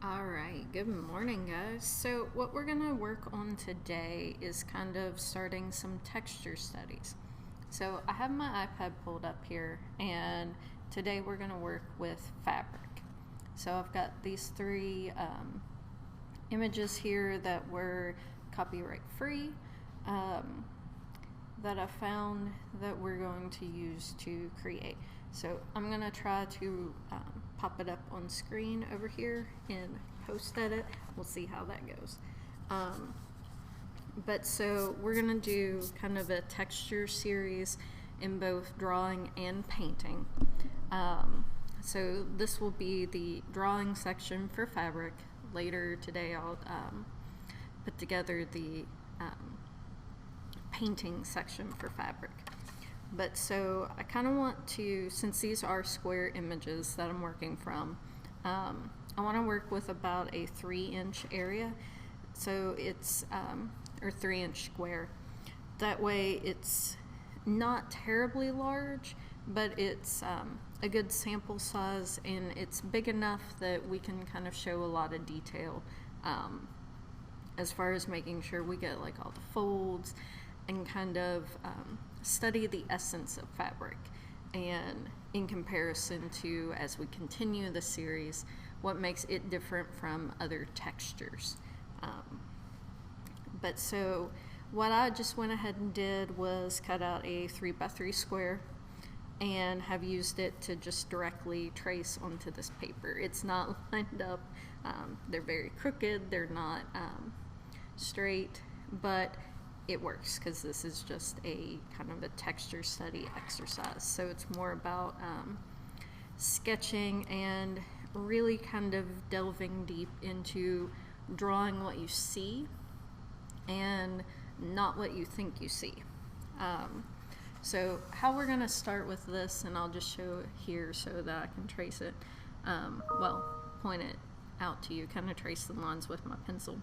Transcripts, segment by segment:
Alright, good morning guys. So what we're going to work on today is kind of starting some texture studies. So I have my iPad pulled up here, and today we're going to work with fabric. So I've got these three images here that were copyright free that I found that we're going to use to create. So I'm going to try to pop it up on screen over here in post edit. We'll see how that goes. But so we're going to do kind of a texture series in both drawing and painting. So this will be the drawing section for fabric. Later today I'll put together the painting section for fabric. But so I kind of want to, since these are square images that I'm working from, I want to work with about a 3-inch area. So it's, or 3-inch square. That way it's not terribly large, but it's a good sample size, and it's big enough that we can kind of show a lot of detail as far as making sure we get like all the folds and kind of study the essence of fabric, and in comparison to, as we continue the series, what makes it different from other textures. But so what I just went ahead and did was cut out a 3x3 square and have used it to just directly trace onto this paper. It's not lined up, they're very crooked, they're not straight, but it works because this is just a kind of a texture study exercise. So it's more about sketching and really kind of delving deep into drawing what you see and not what you think you see. So how we're going to start with this, and I'll just show it here so that I can trace it, well, point it out to you, kind of trace the lines with my pencil.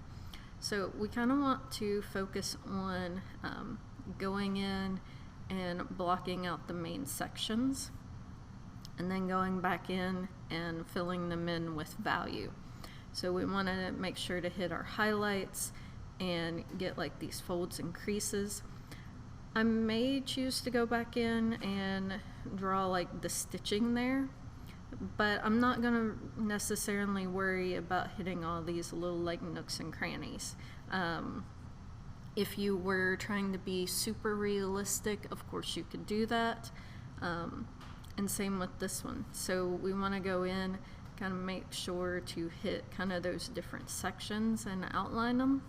So we kind of want to focus on going in and blocking out the main sections, and then going back in and filling them in with value. So we want to make sure to hit our highlights and get like these folds and creases. I may choose to go back in and draw like the stitching there, but I'm not going to necessarily worry about hitting all these little like nooks and crannies. If you were trying to be super realistic, of course you could do that, and same with this one. So we want to go in, kind of make sure to hit kind of those different sections and outline them,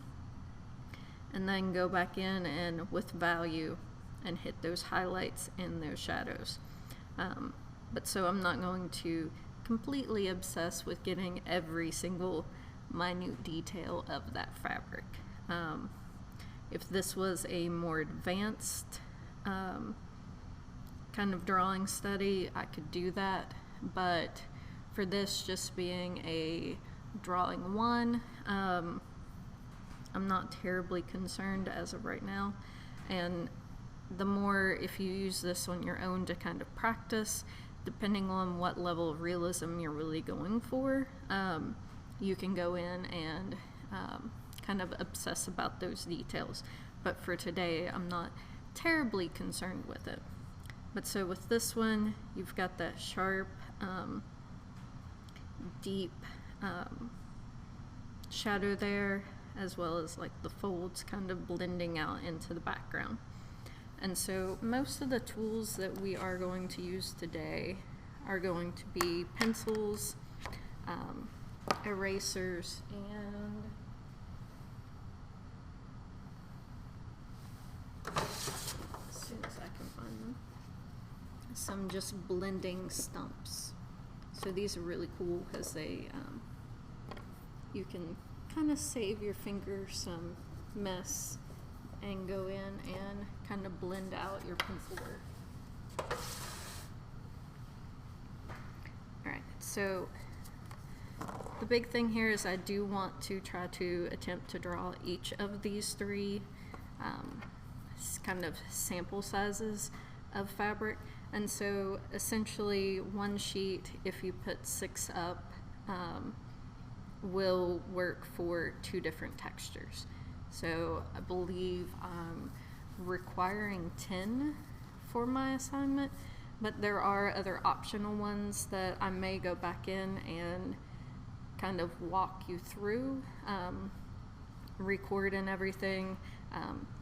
and then go back in and with value and hit those highlights and those shadows. But so I'm not going to completely obsess with getting every single minute detail of that fabric. If this was a more advanced kind of drawing study, I could do that, but for this just being a drawing one, I'm not terribly concerned as of right now. And the more, if you use this on your own to kind of practice, depending on what level of realism you're really going for, you can go in and kind of obsess about those details. But for today, I'm not terribly concerned with it. But so with this one, you've got that sharp, deep shadow there, as well as like the folds kind of blending out into the background. And so most of the tools that we are going to use today are going to be pencils, erasers, and as soon as I can find them, some just blending stumps. So these are really cool because they, you can kind of save your finger some mess and go in and kind of blend out your pencil work. Alright, so the big thing here is I do want to try to attempt to draw each of these three kind of sample sizes of fabric. And so essentially one sheet, if you put 6 up, will work for 2 different textures. So I believe I'm requiring 10 for my assignment, but there are other optional ones that I may go back in and kind of walk you through, record and everything,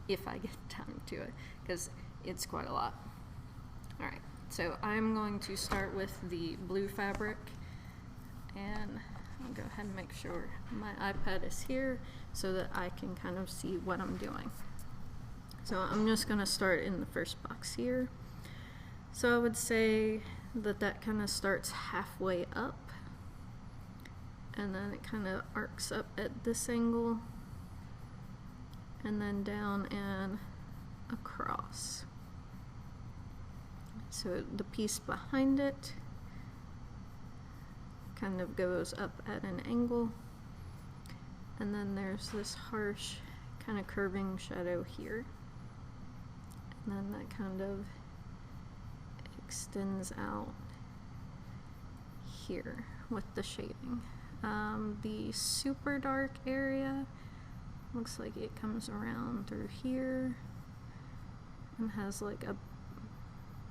if I get time to it, because it's quite a lot. Alright, so I'm going to start with the blue fabric, and I'll go ahead and make sure my iPad is here so that I can kind of see what I'm doing. So I'm just going to start in the first box here. So I would say that that kind of starts halfway up, and then it kind of arcs up at this angle, and then down and across. So the piece behind it kind of goes up at an angle, and then there's this harsh kind of curving shadow here, and then that kind of extends out here with the shading. The super dark area looks like it comes around through here and has like a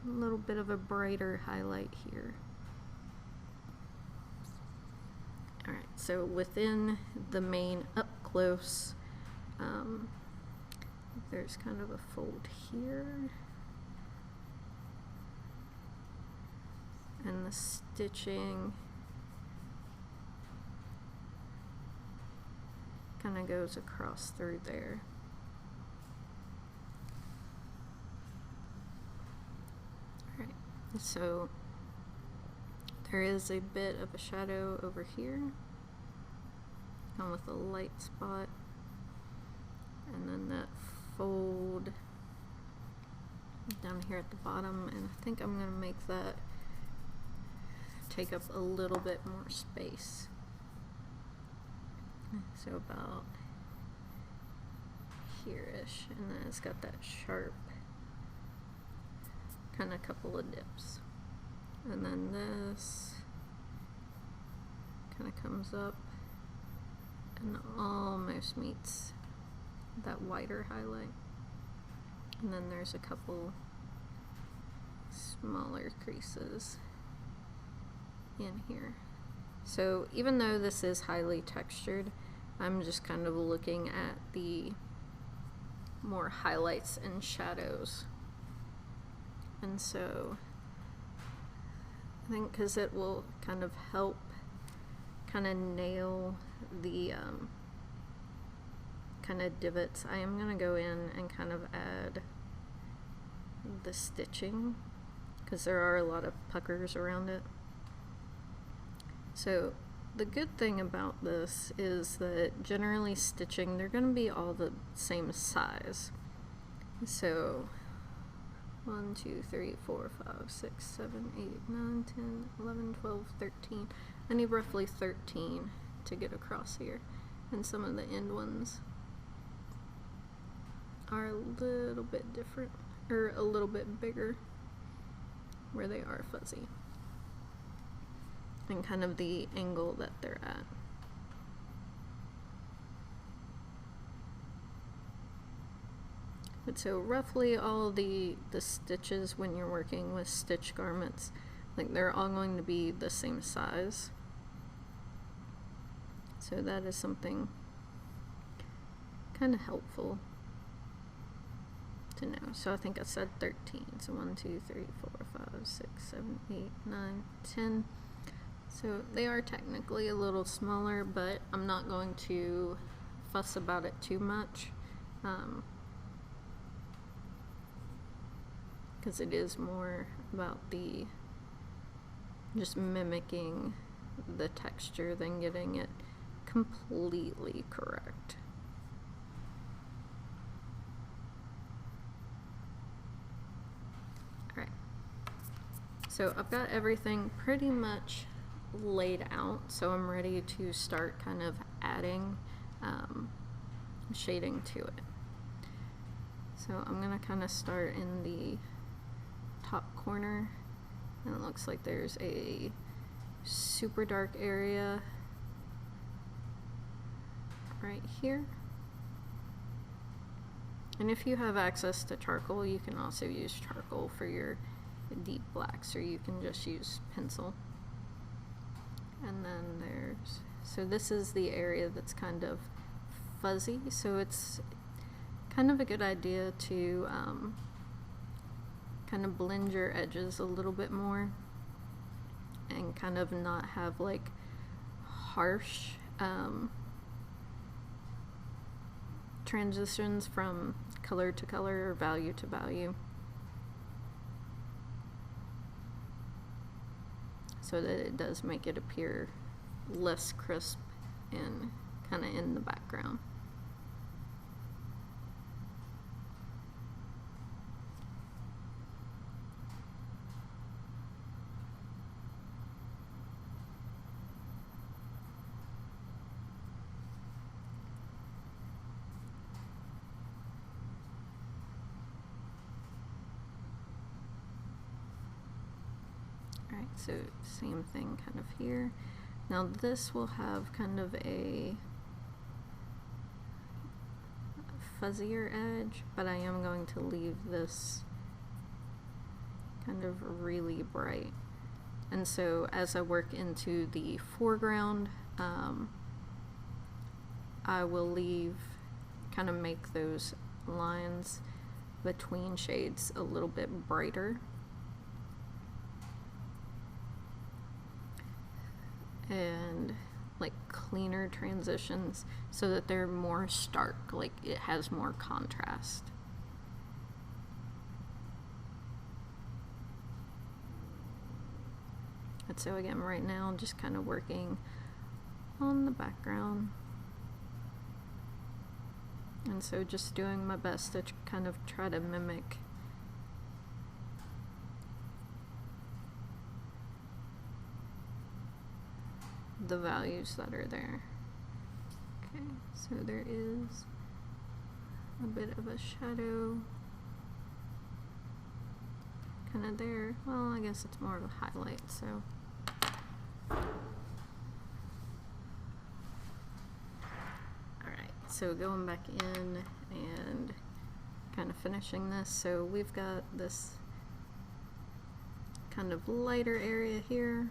little bit of a brighter highlight here. Alright, so within the main up close, there's kind of a fold here, and the stitching kind of goes across through there. Alright, so there is a bit of a shadow over here, and with a light spot, and then that fold down here at the bottom, and I think I'm going to make that take up a little bit more space. So about here-ish, and then it's got that sharp kind of couple of dips. And then this kind of comes up and almost meets that wider highlight. And then there's a couple smaller creases in here. So even though this is highly textured, I'm just kind of looking at the more highlights and shadows. And so I think because it will kind of help kind of nail the kind of divots, I am going to go in and kind of add the stitching, because there are a lot of puckers around it. So the good thing about this is that generally stitching, they're going to be all the same size. So 1, 2, 3, 4, 5, 6, 7, 8, 9, 10, 11, 12, 13. I need roughly 13 to get across here. And some of the end ones are a little bit different, or a little bit bigger where they are fuzzy, and kind of the angle that they're at. But so roughly all the stitches when you're working with stitch garments, like they're all going to be the same size. So that is something kind of helpful to know. So I think I said 13. So 1, 2, 3, 4, 5, 6, 7, 8, 9, 10. So they are technically a little smaller, but I'm not going to fuss about it too much, because it is more about the just mimicking the texture than getting it completely correct. Alright, so I've got everything pretty much laid out, so I'm ready to start kind of adding shading to it. So I'm going to kind of start in the top corner, and it looks like there's a super dark area right here. And if you have access to charcoal, you can also use charcoal for your deep blacks, or you can just use pencil. And then so this is the area that's kind of fuzzy, so it's kind of a good idea to kind of blend your edges a little bit more and kind of not have like harsh transitions from color to color or value to value, so that it does make it appear less crisp and kind of in the background. Alright, so same thing kind of here. Now this will have kind of a fuzzier edge, but I am going to leave this kind of really bright. And so as I work into the foreground, I will kind of make those lines between shades a little bit brighter. And like cleaner transitions so that they're more stark, like it has more contrast. And so again, right now I'm just kind of working on the background, and so just doing my best to kind of try to mimic the values that are there. Okay, so there is a bit of a shadow kind of there. Well, I guess it's more of a highlight, so. Alright, so going back in and kind of finishing this. So we've got this kind of lighter area here.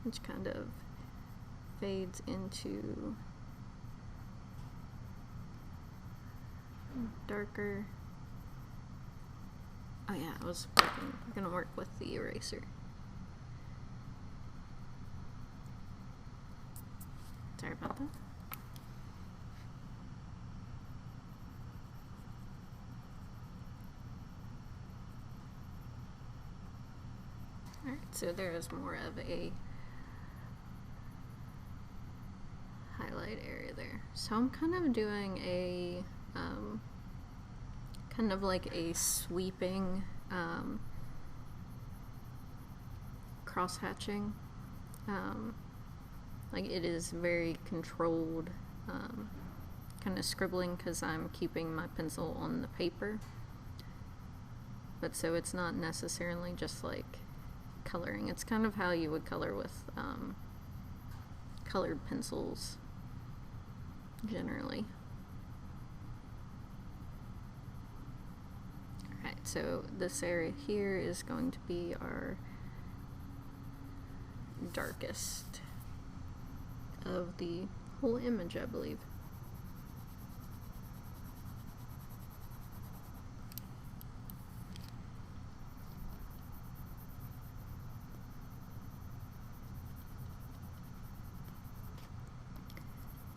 Which kind of fades into darker. Oh yeah, I was gonna work with the eraser. Sorry about that. Alright, so there is more of a highlight area there. So I'm kind of doing a kind of like a sweeping cross hatching. Like it is very controlled kind of scribbling because I'm keeping my pencil on the paper, but so it's not necessarily just like coloring. It's kind of how you would color with colored pencils generally. Alright, so this area here is going to be our darkest of the whole image, I believe.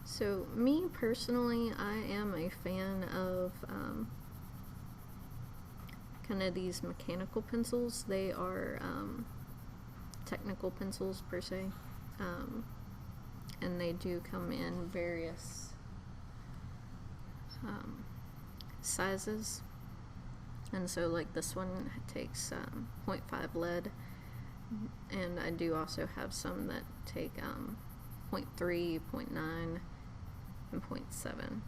So me personally, I am a fan of kind of these mechanical pencils. They are technical pencils per se, and they do come in various sizes. And so like this one takes 0.5 lead, and I do also have some that take 0.3, 0.9, and 0.7.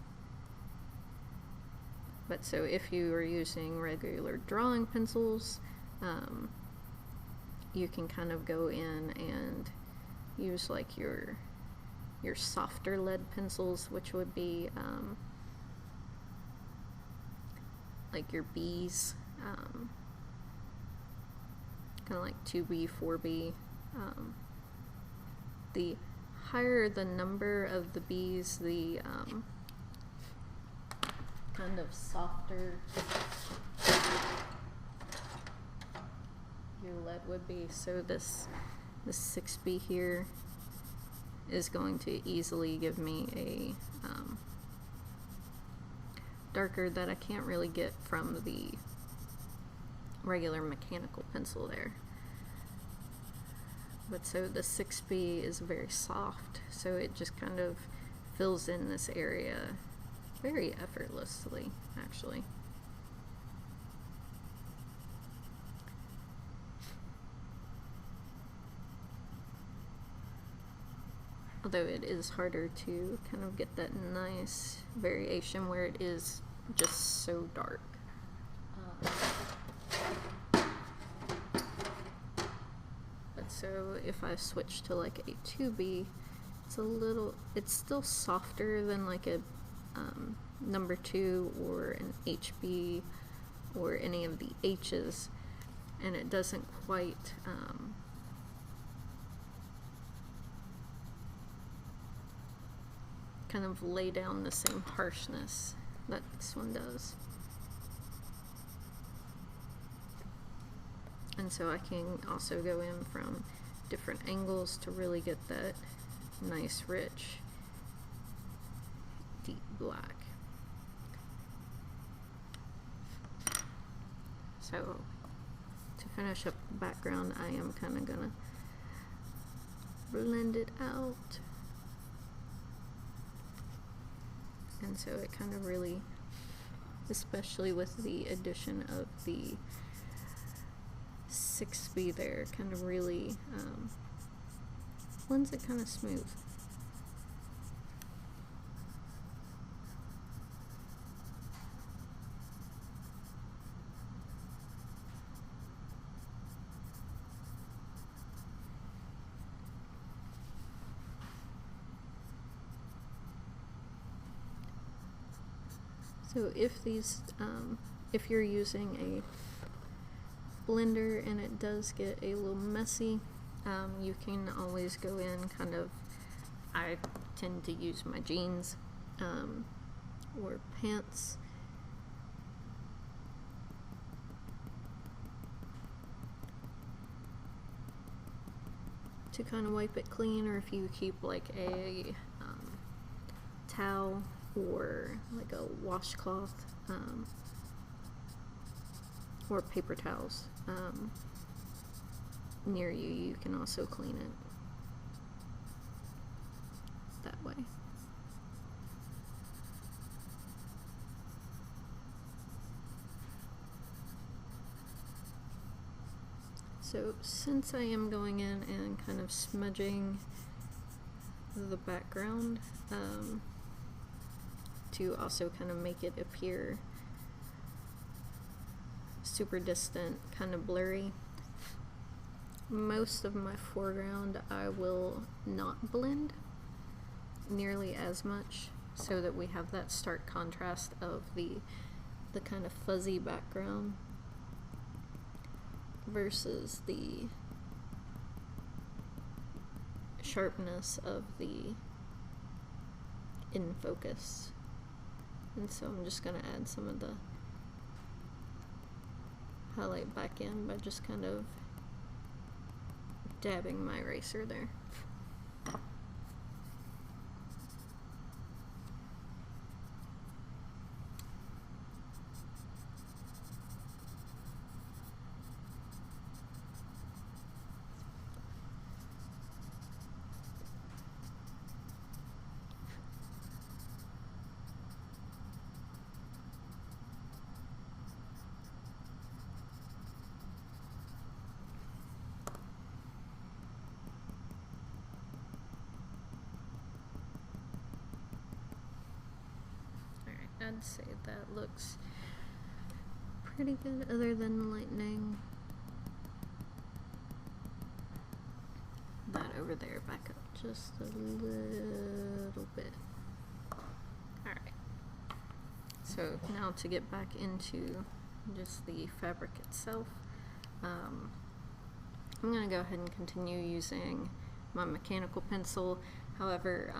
But so if you are using regular drawing pencils, you can kind of go in and use like your softer lead pencils, which would be like your B's, kind of like 2B, 4B. The higher the number of the B's, the kind of softer your lead would be. So this 6B here is going to easily give me a darker that I can't really get from the regular mechanical pencil there. But so the 6B is very soft, so it just kind of fills in this area very effortlessly, actually. Although it is harder to kind of get that nice variation where it is just so dark. But so if I switch to like a 2B, it's still softer than like a number 2 or an HB or any of the H's, and it doesn't quite kind of lay down the same harshness that this one does. And so I can also go in from different angles to really get that nice, rich, deep black. So to finish up the background, I am kind of gonna blend it out. And so it kind of really, especially with the addition of the 6B there, kind of really blends it kind of smooth. So if you're using a blender and it does get a little messy, you can always go in kind of, I tend to use my jeans or pants. To kind of wipe it clean, or if you keep like a towel or like a washcloth or paper towels near you, you can also clean it that way. So since I am going in and kind of smudging the background to also kind of make it appear super distant, kind of blurry, most of my foreground I will not blend nearly as much, so that we have that stark contrast of the kind of fuzzy background versus the sharpness of the in focus. And so I'm just going to add some of the highlight back in by just kind of dabbing my eraser there. I'd say that looks pretty good other than the lightning. over there, back up just a little bit. Alright, so now to get back into just the fabric itself, I'm going to go ahead and continue using my mechanical pencil. However,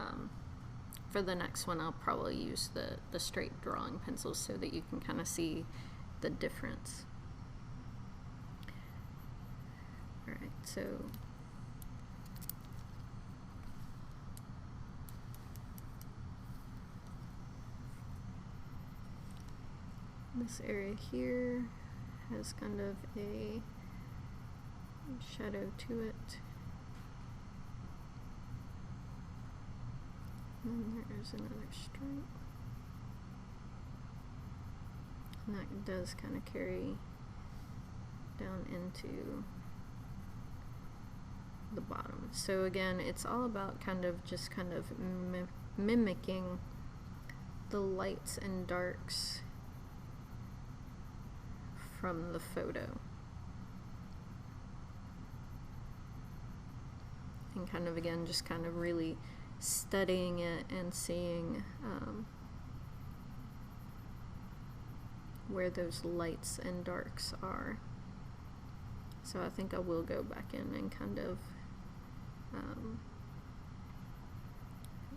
for the next one I'll probably use the straight drawing pencils so that you can kind of see the difference. Alright, so this area here has kind of a shadow to it. And there's another stripe. And that does kind of carry down into the bottom. So again, it's all about kind of mimicking the lights and darks from the photo. And kind of again, just kind of really studying it and seeing where those lights and darks are. So I think I will go back in and kind of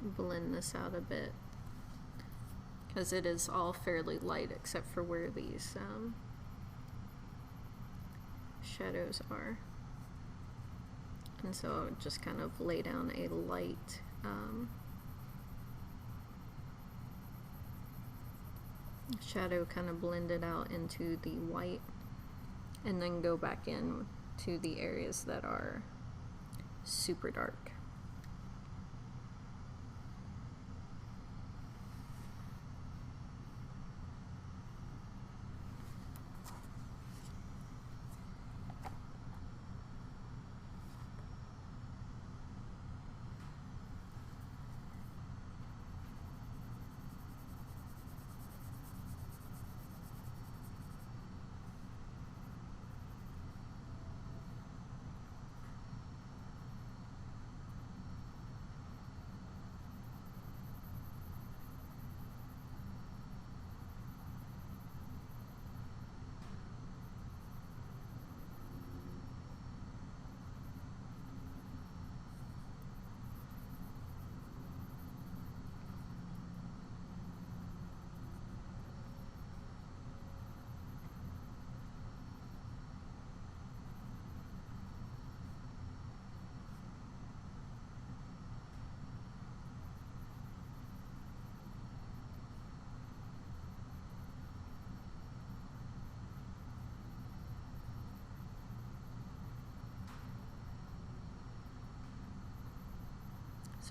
blend this out a bit, because it is all fairly light except for where these shadows are. And so I would just kind of lay down a light shadow, kind of blend it out into the white, and then go back in to the areas that are super dark.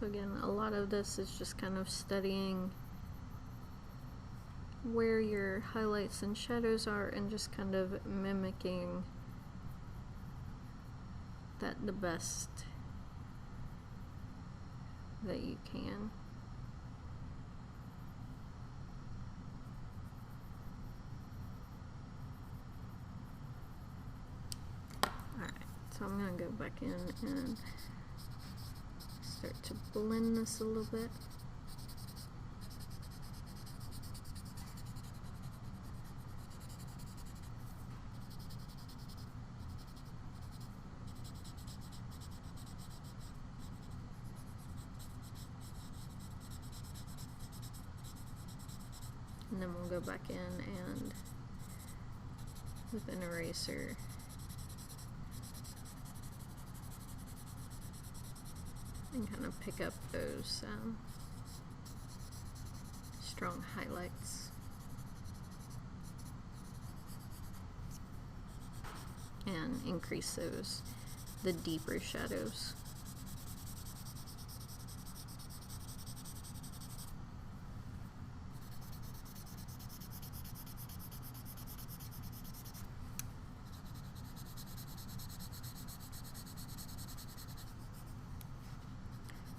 So again, a lot of this is just kind of studying where your highlights and shadows are and just kind of mimicking that the best that you can. Alright, so I'm going to go back in and start to blend this a little bit. And then we'll go back in and with an eraser and kind of pick up those strong highlights and increase the deeper shadows.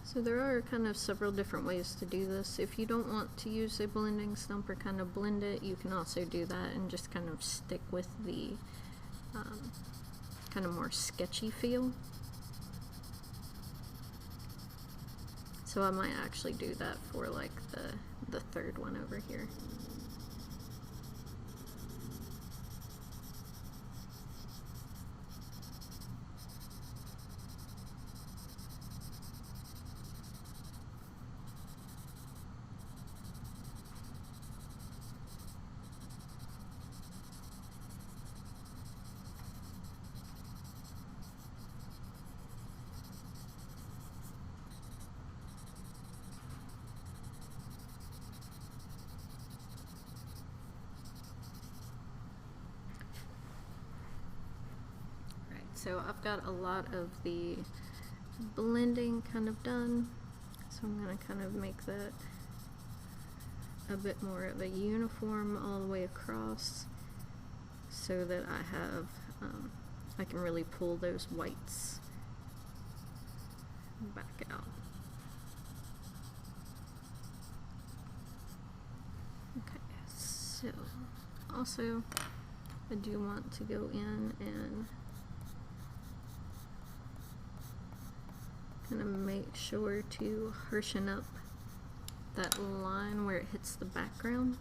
So there are kind of several different ways to do this. If you don't want to use a blending stump or kind of blend it, you can also do that and just kind of stick with the kind of more sketchy feel. So I might actually do that for like the third one over here. So I've got a lot of the blending kind of done, so I'm going to kind of make that a bit more of a uniform all the way across, so that I have, I can really pull those whites back out. Okay, so also I do want to go in and kind of make sure to harshen up that line where it hits the background.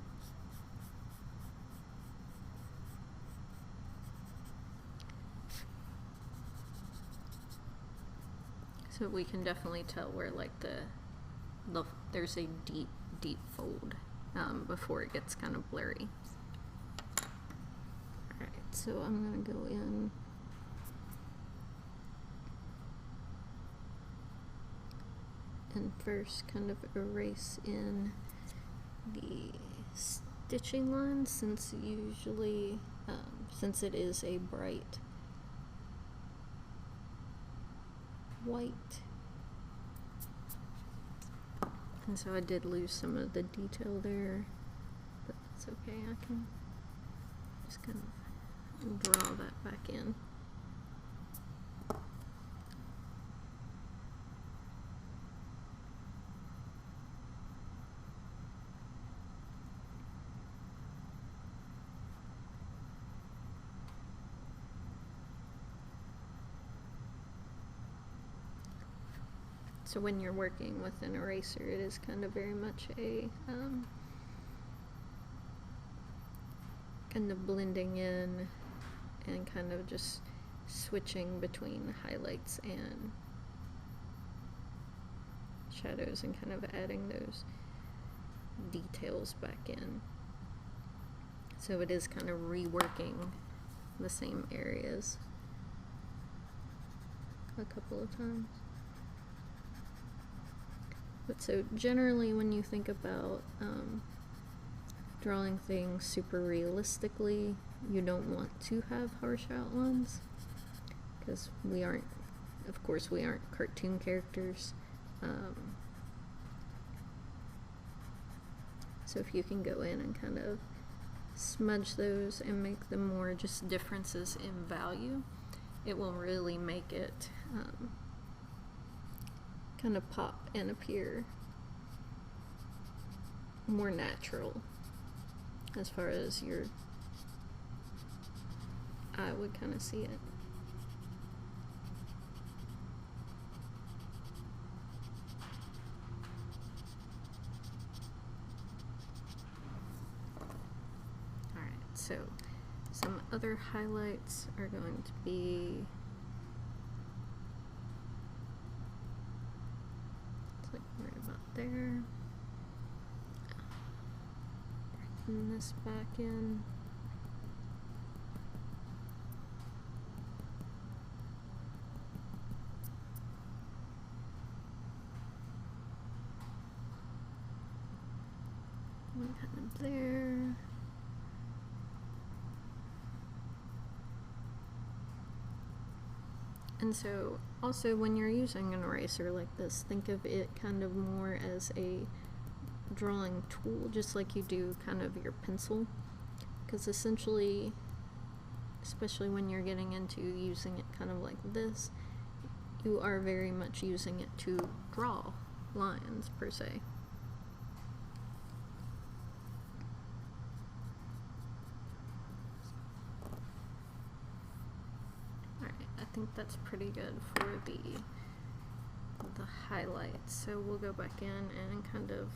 So we can definitely tell where like there's a deep fold before it gets kind of blurry. Alright, so I'm gonna go in and first kind of erase in the stitching line, since usually, since it is a bright white, and so I did lose some of the detail there, but that's okay. I can just kind of draw that back in. So when you're working with an eraser, it is kind of very much a kind of blending in and kind of just switching between highlights and shadows and kind of adding those details back in. So it is kind of reworking the same areas a couple of times. But so generally when you think about drawing things super realistically, you don't want to have harsh outlines, because we aren't, of course we aren't cartoon characters. So if you can go in and kind of smudge those and make them more just differences in value, it will really make it kind of pop and appear more natural as far as your eye would kind of see it. Alright, so some other highlights are going to be right about there. Bring this back in. One kind of there. And so also when you're using an eraser like this, think of it kind of more as a drawing tool, just like you do kind of your pencil, because essentially, especially when you're getting into using it kind of like this, you are very much using it to draw lines per se. Alright, I think that's pretty good for the the highlights. So we'll go back in and kind of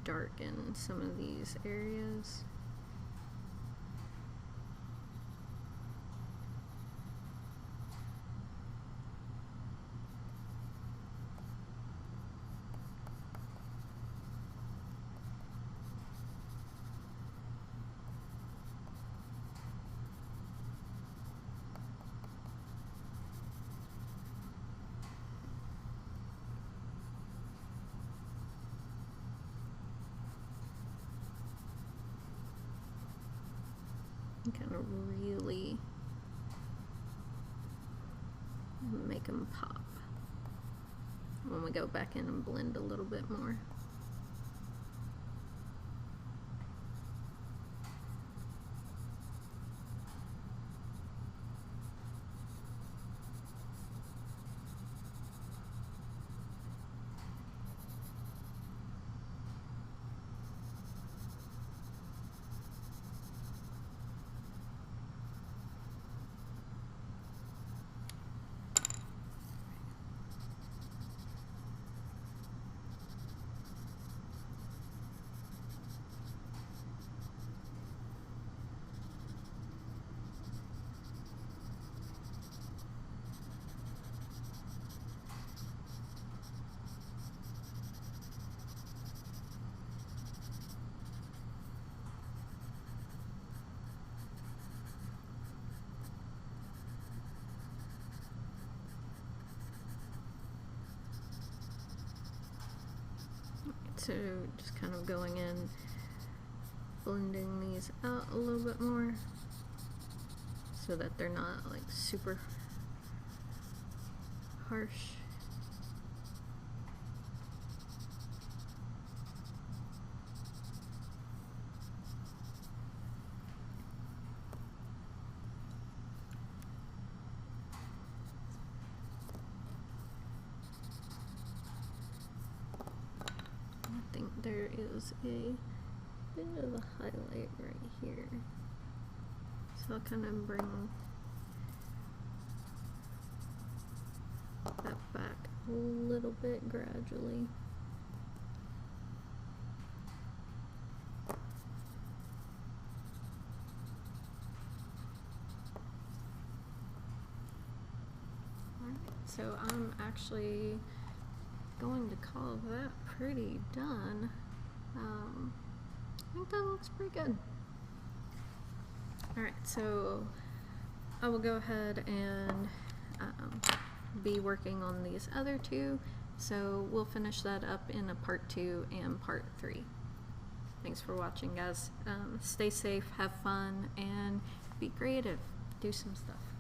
darken some of these areas. And kind of really make them pop when we go back in and blend a little bit more. So just kind of going in, blending these out a little bit more so that they're not like super harsh. I think there is a bit of a highlight right here. So I'll kind of bring that back a little bit gradually. Alright, so I'm actually going to call that pretty done. I think that looks pretty good. Alright, so I will go ahead and be working on these other two, so we'll finish that up in a part 2 and part 3. Thanks for watching, guys. Stay safe, have fun, and be creative. Do some stuff.